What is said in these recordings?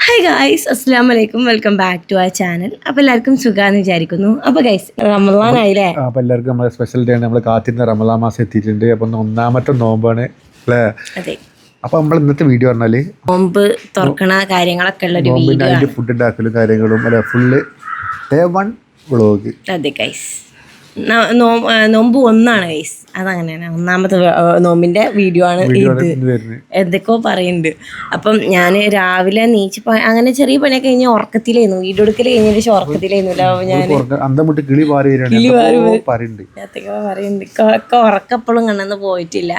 Hi guys, അസ്സലാമു അലൈക്കും. Welcome back to our channel. അപ്പോൾ എല്ലാവർക്കും സുഖമാണെന്ന് വിചാരിക്കുന്നു. അപ്പോൾ ഗൈസ്, റമളാൻ ആയില്ലേ? അപ്പോൾ എല്ലാവർക്കും നമ്മുടെ സ്പെഷ്യൽ ഡേ ആണ്. നമ്മൾ കാത്തിരുന്ന റമളാൻ മാസം എത്തിയിട്ടുണ്ട്. അപ്പം ഒന്നാമത്തെ നോമ്പാണ് അല്ലേ? അതെ. അപ്പോൾ നമ്മൾ ഇന്നത്തെ വീഡിയോ പറഞ്ഞാൽ നോമ്പ് തുറക്കണ കാര്യങ്ങളൊക്കെ ഉള്ള ഒരു വീഡിയോ ആണ്. ഫുഡ് ഉണ്ടാക്കലും കാര്യങ്ങളും അല്ലെ, ഫുള്ള് ഡേ 1 വ്ളോഗ്. അതെ ഗൈസ്, നോമ്പ് ഒന്നാണ് ഗൈസ്, അതങ്ങനെയാണ്. ഒന്നാമത്തെ നോമ്പിന്റെ വീഡിയോ ആണ് ഇത്. എന്തൊക്കെയോ പറയുന്നുണ്ട്. അപ്പം ഞാൻ രാവിലെ നീച്ച് അങ്ങനെ ചെറിയ പണിയൊക്കെ കഴിഞ്ഞ് ഉറക്കത്തിലായിരുന്നു. വീഡിയോ എടുക്കൽ കഴിഞ്ഞ ശേഷം ഉറക്കത്തിലായിരുന്നല്ലോ. ഞാൻ പറയുന്നുണ്ട് ഉറക്കപ്പോഴും കണ്ണെന്ന് പോയിട്ടില്ല.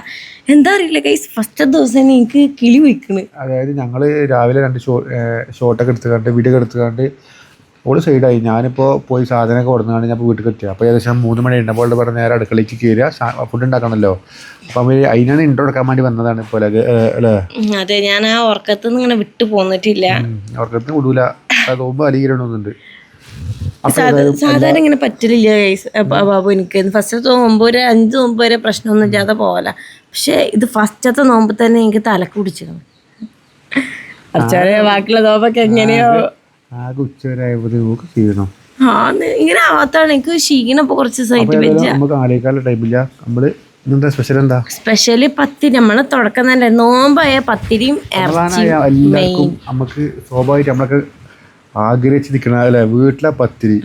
എന്താ അറിയില്ല ഗൈസ്, ഫസ്റ്റ് ദിവസം എനിക്ക് കിളി വയ്ക്കണ്. അതായത് ഞങ്ങള് രാവിലെ 2 ഷോട്ടൊക്കെ എടുത്തുകൊണ്ട് വീഡിയോ എടുത്തുകൊണ്ട് ഓള് സൈഡായി. ഞാനിപ്പോൾ പോയി സാധനമൊക്കെ കൊടുന്നാണ് ഞാൻ വീട്ടിൽ എത്തിയത്. അപ്പോൾ ഏകദേശം 3 മണി ഉണ്ടപ്പോൾ പറഞ്ഞ നേരെ അടുക്കളയ്ക്ക് കയറുക, ഫുഡ് ഉണ്ടാക്കണമല്ലോ. അപ്പം അതിനാണ് ഇൻട്രോ എടുക്കാൻ വേണ്ടി വന്നതാണ് ഇപ്പോൾ അല്ലേ? അതെ, ഞാൻ ആ ഉറക്കത്തിൽ നിന്ന് ഇങ്ങനെ വിട്ടു പോന്നിട്ടില്ല. ഉറക്കത്തിന് വിടൂല, നോമ്പ് അലിയിടണമെന്നുണ്ട്. സാധാരണ ഇങ്ങനെ പറ്റില്ല ഗൈസ് ബാബു. എനിക്ക് ഫസ്റ്റത്തെ നോമ്പ് ഒരു 5 നോമ്പ് വരെ പ്രശ്നമൊന്നും ഇല്ലാതെ പോകല. പക്ഷെ ഇത് ഫസ്റ്റത്തെ നോമ്പ് തന്നെ എനിക്ക് തലക്ക് പിടിച്ചിരുന്നു. ബാക്കിയുള്ള നോമ്പൊക്കെ എങ്ങനെയോ ആകെ ഉച്ചവരായപ്പോഴത്തേക്ക് ക്ഷീണം. ഇങ്ങനെ ആവാത്താണ് എനിക്ക് ക്ഷീണം. ഇപ്പൊ കുറച്ച് ദിവസമായിട്ട് നമുക്ക് ആലോചിക്കാനുള്ള ടൈമില്ല. നമ്മള് ഇന്നെന്താ സ്പെഷ്യൽ? എന്താ സ്പെഷ്യല്? പത്തിരി. നമ്മള് തുടക്കം തന്നെ നോമ്പായ പത്തിരിയും എല്ലാവർക്കും നമുക്ക് സ്വാഭാവികമായിട്ട് നമ്മളൊക്കെ ആഗ്രഹിച്ച് നിൽക്കണ അല്ലെ, വീട്ടിലെ പത്തിരി.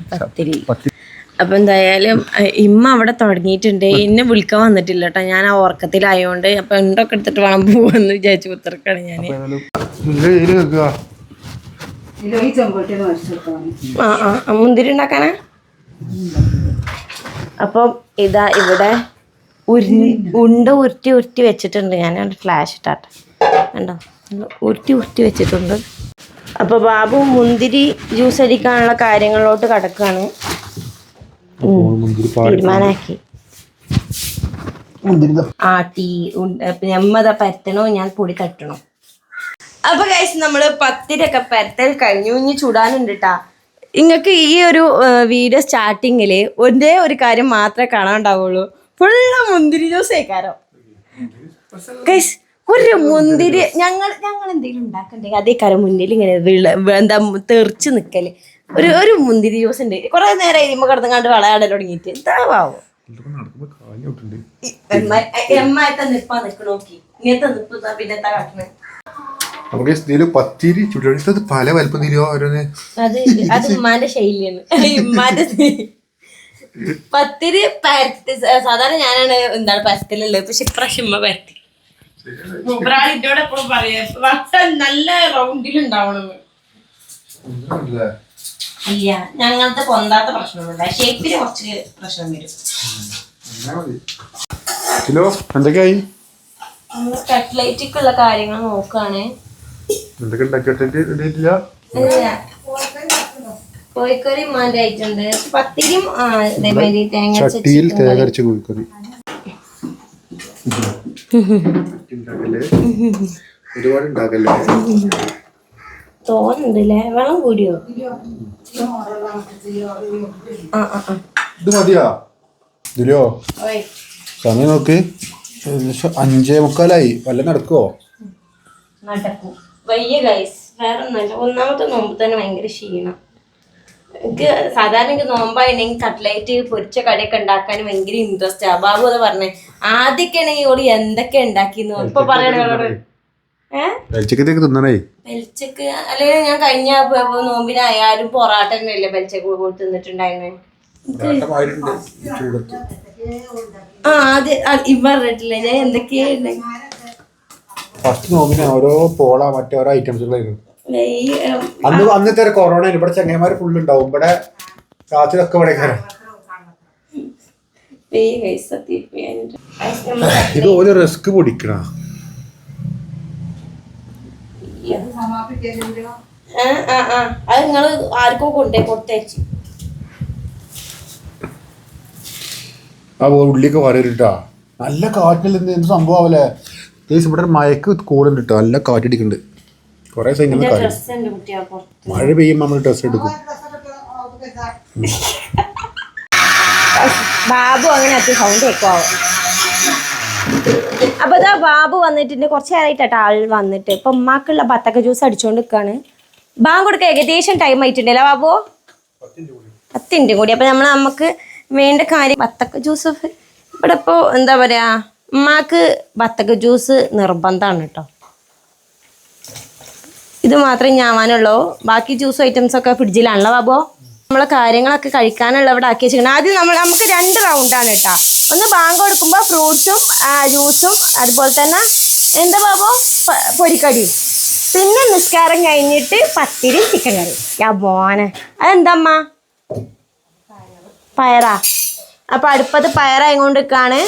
അപ്പൊ എന്തായാലും ഇമ്മ അവിടെ തുടങ്ങിയിട്ടുണ്ട്. എന്നെ വിളിക്കാൻ വന്നിട്ടില്ല കേട്ടോ, ഞാൻ ആ ഉറക്കത്തിലായോണ്ട്. അപ്പൊ എന്തൊക്കെ എടുത്തിട്ട് വേണം പോവാന്ന് വിചാരിച്ചു കുത്തിറക്കാണ് ഞാന്. മുന്തിരി ഉണ്ടാക്കാനാ. അപ്പം ഇതാ ഇവിടെ ഉണ്ട ഉരുട്ടി വെച്ചിട്ടുണ്ട്. ഞാൻ ഫ്ലാഷ് ഇട്ടാട്ടെ, കണ്ടോ? ഉരുട്ടി വെച്ചിട്ടുണ്ട്. അപ്പൊ ബാബു മുന്തിരി ജ്യൂസ് അടിക്കാനുള്ള കാര്യങ്ങളിലോട്ട് കടക്കാണ്. തീരുമാനാക്കി ആട്ടി ഞമ്മത പരത്തണോ ഞാൻ പൊടി തട്ടണോ. അപ്പൊ ഗൈസ്, നമ്മള് പത്തിരിയൊക്കെ പരത്തൽ കഴിഞ്ഞു. ഇനി ചുടാനുണ്ട് കേട്ടാ. നിങ്ങൾക്ക് ഈ ഒരു വീഡിയോ സ്റ്റാർട്ടിങ്ങില് ഒരേ ഒരു കാര്യം മാത്രമേ കാണാണ്ടാവുള്ളൂ. ഫുള്ള് മുന്തിരി ജ്യൂസ് കഴിക്കാരോ ഗൈസ്. ഒരു മുന്തിരി ഞങ്ങൾ എന്തെങ്കിലും ഉണ്ടാക്കണ്ടേ അതേ കാര്യം മുന്നിൽ ഇങ്ങനെ എന്താ തെറിച്ച് നിക്കല്. ഒരു മുന്തിരി ജ്യൂസ് ഉണ്ട്. കുറെ നേരം കഴിയുമ്പോ കിടന്നുകാണ്ട് വളയാടൽ തുടങ്ങിയിട്ട് എന്താവാവോ. എമ്മായിട്ടാ നിപ്പാ നിക്കണോക്കി. ഇങ്ങനത്തെ നിപ്പ് പിന്നെത്താ കാട്ടണേ. പത്തിരി ചുട്ടത് പല വലുപ്പം തിരിയോ ഓരോന്ന്. അത് ഉമ്മാന്റെ ശൈലിയാണ്. ഉമ്മാന്റെ പത്തിരി പരത്തി സാധാരണ ഞാനാണ് എന്താണ് പരത്തലുള്ളത്. പക്ഷെ ഇപ്രാവശ്യം ഉമ്മ പരത്തി. മൂപ്പരാളിനോട് എപ്പോഴും പറയാ വട്ടം നല്ല റൗണ്ടിലുണ്ടാവണം. ഇല്ല, ഞങ്ങൾക്ക് പൊന്താത്ത പ്രശ്നമൊന്നുമില്ല. ഷേപ്പിന് കുറച്ച് പ്രശ്നം വരും. കട്ട്ലൈറ്റിക്കുള്ള കാര്യങ്ങൾ നോക്കാണ്. കോഴിക്കറി മാൻ്റെ ആയിട്ടുണ്ട്. പത്തിരിയും ഇതേമാതിരി തേങ്ങ കോഴിക്കറി തോന്നുന്നുണ്ടല്ലേ. വെള്ളം കൂടിയോ? ഇത് മതിയാ ഇതിലോ? സമയം നോക്ക്, 5:45. വല്ല നടക്കുവോ? നടക്കും. വയ്യ ഗൈസ്, വേറെ ഒന്നല്ല. ഒന്നാമത്തെ നോമ്പ് തന്നെ ഭയങ്കര ക്ഷീണം. എനിക്ക് സാധാരണ എനിക്ക് നോമ്പായിരുന്നെങ്കിൽ കട്ട്ലൈറ്റ് പൊരിച്ച കടിയൊക്കെ ഉണ്ടാക്കാൻ ഭയങ്കര ഇൻട്രസ്റ്റ് ആ. ബാബു അത് പറഞ്ഞേ. ആദ്യമൊക്കെ ആണെങ്കിൽ ഓടി എന്തൊക്കെ ഉണ്ടാക്കിന്നു. ഇപ്പൊ പറയണോട് വെളിച്ചക്ക് അല്ലെങ്കിൽ ഞാൻ കഴിഞ്ഞ നോമ്പിനായാലും പൊറാട്ട തന്നെയല്ലേ വെളിച്ചക്ക് തിന്നിട്ടുണ്ടായിരുന്നേ. ഇവ പറഞ്ഞിട്ടില്ലേ ഞാൻ എന്തൊക്കെയാ ഓരോ പോള മറ്റോരോ ഐറ്റംസുകളായിരുന്നു. അന്നത്തെ കൊറോണ ഇവിടെ ചങ്ങന്മാര് ഫുള്ള് ഉണ്ടാവും. ഇവിടെ രാത്രിയൊക്കെ ഇവിടെ ഇത് ഒരു റിസ്ക് പൊടിക്കണ. അത് നിങ്ങള് ആർക്കോ കൊണ്ടേ കൊടുത്തയച്ചു. ആ ഉള്ളിയൊക്കെ വരട്ടാ. നല്ല കാറ്റിൽ എന്ത് സംഭവം ആവല്ലേ. ഇവിടെ മയക്ക് കൂടുണ്ട് കേട്ടോ. നല്ല കാറ്റടിക്കുന്നുണ്ട്. കുറെ മഴ പെയ്യുമ്പോ നമ്മൾ ഡ്രസ് എടുക്കും. ബാബു അങ്ങനെ സൗണ്ട് വെക്കുവാവും. അപ്പോൾ ഇതാ ബാബു വന്നിട്ടുണ്ട്. കുറച്ച് നേരമായിട്ടാ ആൾ വന്നിട്ട്. ഇപ്പം ഉമ്മാക്കുള്ള ബത്തക്ക ജ്യൂസ് അടിച്ചുകൊണ്ട് നിൽക്കുകയാണ്. ബാങ്ക് കൊടുക്കാൻ ഏകദേശം ടൈം ആയിട്ടുണ്ടല്ലോ ബാബു. 10 മിനിറ്റും കൂടി. അപ്പം നമുക്ക് വേണ്ട കാര്യം ബത്തക്ക ജ്യൂസ്. ഇവിടെ ഇപ്പോൾ എന്താ പറയുക, ഉമ്മാക്ക് ബത്തക്ക ജ്യൂസ് നിർബന്ധമാണ് കേട്ടോ. ഇത് മാത്രമേ ഞാവാനുള്ളൂ. ബാക്കി ജ്യൂസ് ഐറ്റംസൊക്കെ ഫ്രിഡ്ജിലാണല്ലോ ബാബു. നമ്മളെ കാര്യങ്ങളൊക്കെ കഴിക്കാനുള്ള ഇവിടെ ആക്കി വെച്ചിരിക്കണം. ആദ്യം നമുക്ക് 2 റൗണ്ടാണ് കേട്ടോ. ഒന്ന് ബാങ്ക് കൊടുക്കുമ്പോൾ ഫ്രൂട്ട്സും ജ്യൂസും അതുപോലെ തന്നെ എന്താ ബാബു പൊരിക്കടിയും. പിന്നെ നിസ്കാരം കഴിഞ്ഞിട്ട് പത്തിരി ചിക്കൻ കറി. മോനെ അതെന്തമ്മ പയറാ. അപ്പം അടുപ്പത്ത് പയറായിക്കൊണ്ടിരിക്കുകയാണ്.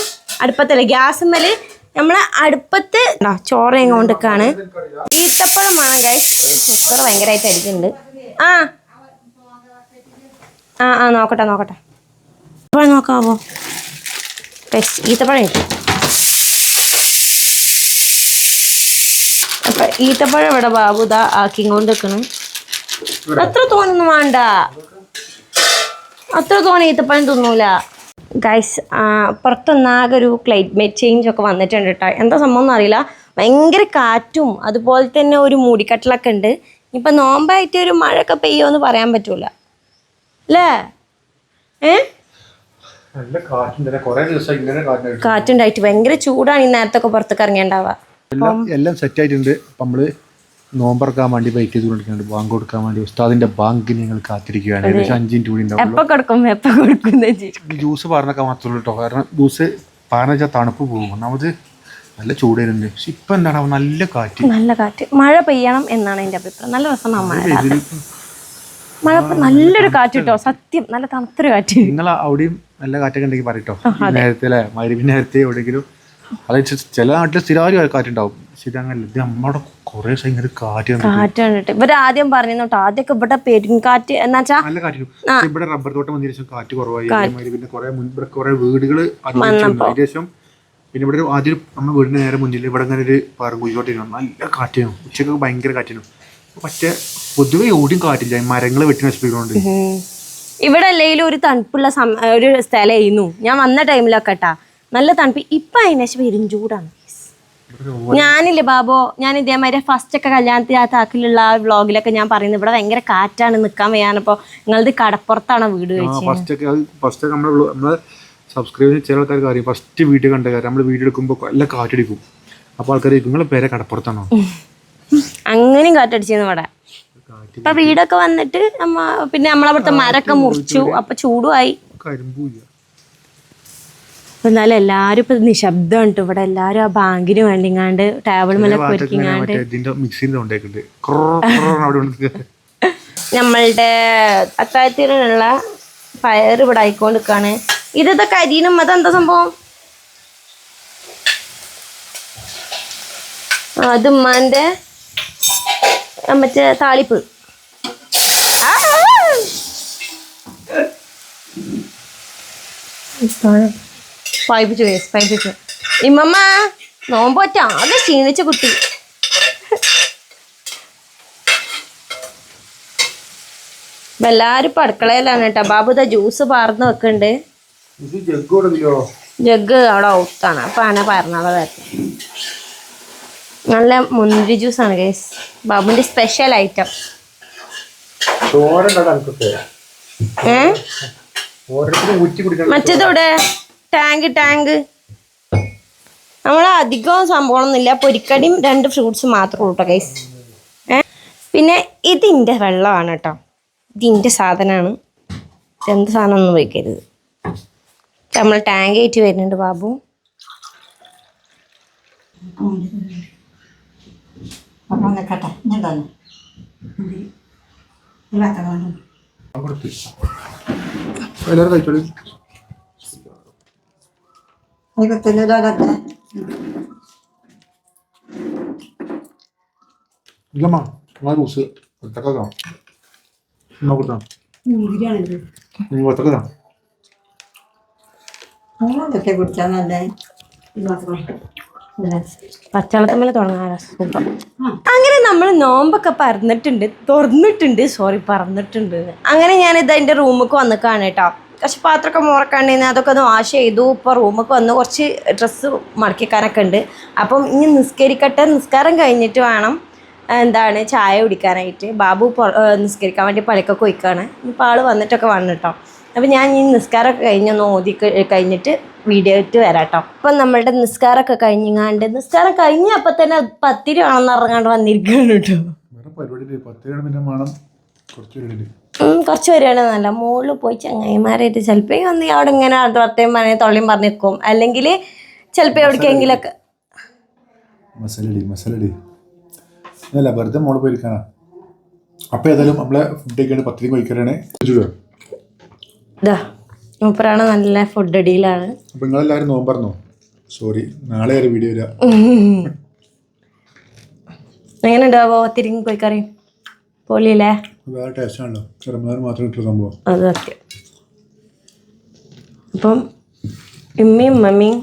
അടുപ്പത്തല്ല ഗ്യാസുമ്മൽ നമ്മൾ അടുപ്പത്ത് ചോറായിക്കൊണ്ടിരിക്കുകയാണ്. ഈത്തപ്പഴം വേണം ഗൈസ്. ചോറ് ഭയങ്കരമായിട്ട് അടിക്കുന്നുണ്ട്. ആ നോക്കട്ടെ ഇപ്പോഴും നോക്കാമോ ഗൈസ്? ഈത്തപ്പഴം കിട്ടും. അപ്പം ഈത്തപ്പഴം ഇവിടെ ബാബു ഇതാ ആക്കിക്കൊണ്ട് നിൽക്കണം. അത്ര തോനൊന്നും വേണ്ട, അത്ര തോനെ ഈത്തപ്പഴം തിന്നൂല ഗൈസ്. പുറത്തൊന്നാകെ ഒരു ക്ലൈമറ്റ് ചേഞ്ച് ഒക്കെ വന്നിട്ടുണ്ട് കേട്ടോ. എന്താ സംഭവം എന്ന് അറിയില്ല. ഭയങ്കര കാറ്റും അതുപോലെ തന്നെ ഒരു മൂടിക്കട്ടലൊക്കെ ഉണ്ട്. ഇപ്പം നോമ്പായിട്ട് ഒരു മഴയൊക്കെ പെയ്യുമെന്ന് പറയാൻ പറ്റൂല അല്ലേ? കാറ്റുണ്ടായിട്ട് ഭയങ്കര ചൂടാണ്. ഈ നേരത്തൊക്കെ പുറത്തേക്ക് ഇറങ്ങിയുണ്ടാവുക. എല്ലാം സെറ്റ് ആയിട്ടുണ്ട്. അപ്പം നമ്മള് നോമ്പറക്കാൻ വേണ്ടി വെയിറ്റ് ചെയ്തുകൊണ്ടിരിക്കുന്നുണ്ട്. ബാങ്ക് കൊടുക്കാൻ വേണ്ടി ഉസ്താദിന്റെ ബാങ്കിന് ഞങ്ങൾ കാത്തിരിക്കുകയാണ്. ഏകദേശം 5 മിനിറ്റ് കൂടി ഉണ്ടാവും. ജ്യൂസ് പറഞ്ഞൊക്കെ മാത്രമേ ഉള്ളൂ കേട്ടോ. കാരണം ജ്യൂസ് പാന വെച്ചാൽ തണുപ്പ് പോകും. ഒന്നാമത് നല്ല ചൂടായിരുന്നു. പക്ഷെ ഇപ്പൊ എന്താണ് നല്ല കാറ്റ് മഴ പെയ്യണം എന്നാണ് എന്റെ അഭിപ്രായം. നല്ല രസമാണ് മഴ നല്ലൊരു കാറ്റ് കിട്ടോ. സത്യം നല്ല തണുത്തൊരു കാറ്റ്. നിങ്ങൾ അവിടെയും നല്ല കാറ്റൊക്കെ ഉണ്ടെങ്കിൽ പറയട്ടോ. നേരത്തെ അല്ലേ മഗ്‌രിബിന് നേരത്തെ എവിടെയെങ്കിലും. അതായത് ചില നാട്ടിൽ സ്ഥിരമായി കാറ്റുണ്ടാവും. ശരി അങ്ങനെ ഇത് നമ്മുടെ കുറെ ഇങ്ങനെ കാറ്റാണ്. ഇവര് ആദ്യം പറഞ്ഞു കേട്ടോ. ആദ്യമൊക്കെ ഇവിടെ പെരുങ്കാറ്റ് എന്നാച്ചാ നല്ല കാറ്റ്. ഇവിടെ റബ്ബർ തോട്ടം വന്നതിന് ശേഷം കാറ്റ് കുറവായി. പിന്നെ കുറെ വീടുകൾ അതിനുശേഷം പിന്നെ ഇവിടെ ആദ്യം നമ്മുടെ വീടിന്റെ നേരെ മുന്നിൽ ഇവിടെ അങ്ങനെ ഒരു പറങ്കുഴിക്കോട്ടിരുന്നു. നല്ല കാറ്റായിരുന്നു. ഉച്ചക്കൊക്കെ ഭയങ്കര കാറ്റായിരുന്നു. പക്ഷെ പൊതുവെ എവിടെയും കാറ്റില്ല. മരങ്ങൾ വെട്ടി നശിപ്പിക്കുന്നുണ്ട്. ഇവിടെ അല്ലെങ്കിലും ഒരു തണുപ്പുള്ള ഒരു സ്ഥലമായിരുന്നു ഞാൻ വന്ന ടൈമിലൊക്കെ കേട്ടാ. നല്ല തണുപ്പ്. ഇപ്പൊ അതിനേശം വരും ചൂടാണ്. ഞാനില്ലേ ബാബോ, ഞാൻ ഇതേമാതിരി ഫസ്റ്റ് ഒക്കെ കല്യാണത്തിന് ആ താക്കിലുള്ള ആ വ്ളോഗിലൊക്കെ ഞാൻ പറയുന്നത് ഇവിടെ ഭയങ്കര കാറ്റാണ്, നിൽക്കാൻ വയ്യാനപ്പോ നിങ്ങളത് കടപ്പുറത്താണ് വീട് ഫസ്റ്റ് നമ്മള് സബ്സ്ക്രൈബ് ചില ആൾക്കാർ കാര്യം ഫസ്റ്റ് വീഡിയോ കണ്ട കാര്യം നമ്മൾ വീഡിയോ എടുക്കുമ്പോൾ എല്ലാം കാറ്റടിക്കും. അപ്പോൾ ആൾക്കാർ നിങ്ങളെ പേരെ കടപ്പുറത്താണോ? അങ്ങനെയും കാറ്റടിച്ചിരുന്നു ഇവിടെ. ഇപ്പൊ വീടൊക്കെ വന്നിട്ട് പിന്നെ നമ്മളവിടുത്തെ മരമൊക്കെ മുറിച്ചു. അപ്പൊ ചൂടുമായി. എന്നാലും എല്ലാരും ഇപ്പൊ നിശബ്ദമാണ് കേട്ടോ. ഇവിടെ എല്ലാരും ആ ബാങ്കിന് വേണ്ടിങ്ങാണ്ട് ടേബിൾ മേലൊക്കെ ഒരുക്കിങ്ങാണ്ട് നമ്മളുടെ അത്താഴത്തിനുള്ള പയർ ഇവിടെ ആയിക്കൊണ്ടിരിക്കാണ്. ഇതൊക്കെ കരിനും അതെന്താ സംഭവം? അത് ഉമ്മാന്റെ മറ്റേ താളിപ്പ്. പൈപ്പിച്ചു ഇമ്മമ്മ നോമ്പൊറ്റ ആകെ ക്ഷീണിച്ച കുട്ടി. എല്ലാരും ഇപ്പൊ അടുക്കളയിലാണ് കേട്ടോ. ബാബുദ ജ്യൂസ് പാർന്ന് വെക്കണ്ട്. ജഗ് അവിടെ ഔത്താണ്. അപ്പൊ ആണ് പറഞ്ഞത്. നല്ല മുന്തിരി ജ്യൂസാണ് ഗൈസ്. ബാബുവിന്റെ സ്പെഷ്യൽ ഐറ്റം. മറ്റേതോടെ ടാങ്ക് നമ്മളെ അധികം സംഭവമൊന്നുമില്ല. പൊരിക്കടിയും 2 ഫ്രൂട്ട്സ് മാത്രമേ ഉള്ളൂ കേട്ടോ ഗൈസ്. പിന്നെ ഇതിൻ്റെ വെള്ളമാണ് കേട്ടോ. ഇതിൻ്റെ സാധനമാണ്. എന്ത് സാധനം ഒന്നും വയ്ക്കരുത്. നമ്മൾ ടാങ്ക് ആയിട്ട് വരുന്നുണ്ട് ബാബു. എല്ലാവരും കഴിച്ചോളൂ. ഇല്ലമ്മ ജ്യൂസ് ഒറ്റക്കതാ നോക്കട്ടാ. ഒറ്റക്കതാ പച്ചവെള്ളത്തമ്മല് തുടങ്ങാൻ സുഖം. അങ്ങനെ നമ്മൾ നോമ്പൊക്കെ പറന്നിട്ടുണ്ട്. അങ്ങനെ ഞാനിത് എൻ്റെ റൂമിലേക്ക് വന്നിക്കാണ് കേട്ടോ. കുറച്ച് പാത്രമൊക്കെ മുറക്കാണ്ടിരുന്നു. അതൊക്കെ ഒന്ന് വാഷ് ചെയ്തു. ഇപ്പോൾ റൂമിലേക്ക് വന്ന് കുറച്ച് ഡ്രസ്സ് മടക്കിക്കാനൊക്കെ ഉണ്ട്. അപ്പം ഇനി നിസ്കാരം കഴിഞ്ഞിട്ട് വേണം എന്താണ് ചായ കുടിക്കാനായിട്ട്. ബാബു നിസ്കരിക്കാൻ വേണ്ടി പള്ളിക്കൊക്കെ പോയിക്കാണ്. ഇപ്പോൾ ആൾ വന്നിട്ടൊക്കെ വന്നു കേട്ടോ. അപ്പം ഞാൻ ഈ നിസ്കാരമൊക്കെ കഴിഞ്ഞൊന്ന് ഓതി കഴിഞ്ഞിട്ട് വീഡിയോ ഇട്ട് വരാം കേട്ടോ. അപ്പം നമ്മളുടെ നിസ്കാരമൊക്കെ കഴിഞ്ഞാണ്ട് നിസ്കാരം കഴിഞ്ഞ അപ്പം തന്നെ പത്തിരി വേണമെന്ന് ഇറങ്ങാണ്ട് വന്നിരിക്കുകയാണ് കേട്ടോ. കുറച്ച് വരികയാണെന്നല്ല, മുകളിൽ പോയി ചങ്ങായിമാരായിട്ട് ചിലപ്പോൾ വന്ന് അവിടെ ഇങ്ങനെ വർത്തയും പറഞ്ഞ് തൊള്ളിയും പറഞ്ഞ് നിൽക്കും. അല്ലെങ്കിൽ ചിലപ്പോൾ എവിടേക്കെങ്കിലൊക്കെ അല്ല വെറുതെ മോള് പോയിരിക്കാനാ. അപ്പം ഏതായാലും നമ്മളെ ഫുഡൊക്കെയാണ് പത്തിരി കഴിക്കാനാണ്. ഇതാ മൂപ്പരാണ് നല്ല ഫുഡ് അടിയിലാണ്. അപ്പം നിങ്ങളെല്ലാവരും നോമ്പറന്നോ? സോറി, നാളെ ഒരു വീഡിയോ വരാം. എങ്ങനെ ഉണ്ടാവോ തിരിങ്ങി കോഴിക്കറി? പൊളിയല്ലേ? വേറെ ടേസ്റ്റ് ആണല്ലോ, ചെറുമാർ മാത്രം ഇട്ട സംഭവം. അതൊക്കെ അപ്പം ഉമ്മയും മമ്മിയും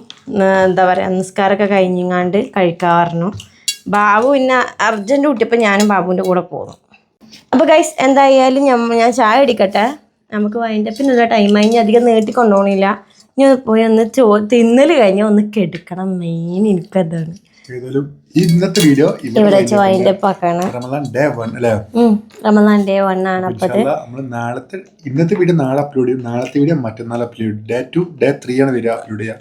എന്താ പറയുക നിസ്കാരമൊക്കെ കഴിഞ്ഞിങ്ങാണ്ട് കഴിക്കാറുണ്ട്. ബാബു പിന്നെ അർജൻറ്റ് കൂട്ടിയപ്പോൾ ഞാനും ബാബുവിൻ്റെ കൂടെ പോകുന്നു. അപ്പോൾ ഗൈസ് എന്തായാലും ഞാൻ ചായ അടിക്കട്ടെ, നമുക്ക് വൈൻഡപ്പിനുള്ള ടൈമായി. ഇനി അധികം നീട്ടിക്കൊണ്ടുപോകണില്ല. ഇനി പോയി ഒന്ന് തിന്നൽ കഴിഞ്ഞാൽ ഒന്ന് കെടുക്കണം. മെയിൻ എനിക്കതാണ്. ഇന്നത്തെ വീഡിയോ ഇവിടെ വെച്ച് വൈൻഡപ്പ് ആക്കാണ്. റമദാൻ ഡേ 1 അല്ലേ? റമദാൻ ഡേ 1 ആണ്. അപ്പോൾ ഇന്നത്തെ വീഡിയോ നാളെ അപ്ലോഡ് ചെയ്യും, നാളത്തെ വീഡിയോ മറ്റന്നാൾ അപ്ലോഡ് ചെയ്യും. ഡേ 2 ഡേ 3 ആണ് വീഡിയോ അപ്ലോഡ് ചെയ്യുക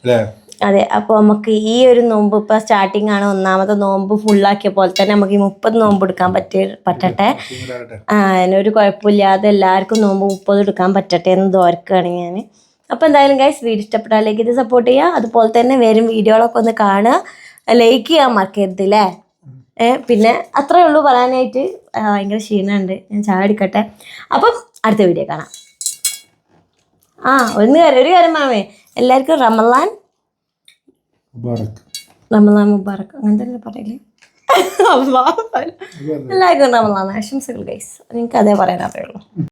അല്ലേ? അതെ. അപ്പോൾ നമുക്ക് ഈ ഒരു നോമ്പ് ഇപ്പോൾ സ്റ്റാർട്ടിങ് ആണ്, ഒന്നാമത്തെ നോമ്പ് ഫുള്ളാക്കിയ പോലെ തന്നെ നമുക്ക് ഈ 30 നോമ്പ് എടുക്കാൻ പറ്റട്ടെ. അതിനൊരു കുഴപ്പമില്ലാതെ എല്ലാവർക്കും നോമ്പ് 30 എടുക്കാൻ പറ്റട്ടെ എന്ന് ദോർക്കുകയാണ് ഞാൻ. അപ്പോൾ എന്തായാലും ഗൈസ് വീഡിയോ ഇഷ്ടപ്പെട്ടാലേക്ക് ഇത് സപ്പോർട്ട് ചെയ്യുക. അതുപോലെ തന്നെ വരും വീഡിയോകളൊക്കെ ഒന്ന് കാണുക, ലൈക്ക് ചെയ്യാൻ മറക്കരുത് അല്ലേ? പിന്നെ അത്രയേ ഉള്ളൂ പറയാനായിട്ട്. ഭയങ്കര ക്ഷീണമുണ്ട്, ഞാൻ ചായ അടിക്കട്ടെ. അപ്പം അടുത്ത വീഡിയോ കാണാം. ഒരു കാര്യം മാമേ, എല്ലാവർക്കും റമദാൻ മുബാറക് അങ്ങനെ തന്നെ പറയില്ലേ? എല്ലാവർക്കും റമദാൻ ആശംസകൾ ഗൈസ്. നിങ്ങൾക്ക് അതേ പറയാൻ അറിയുള്ളൂ.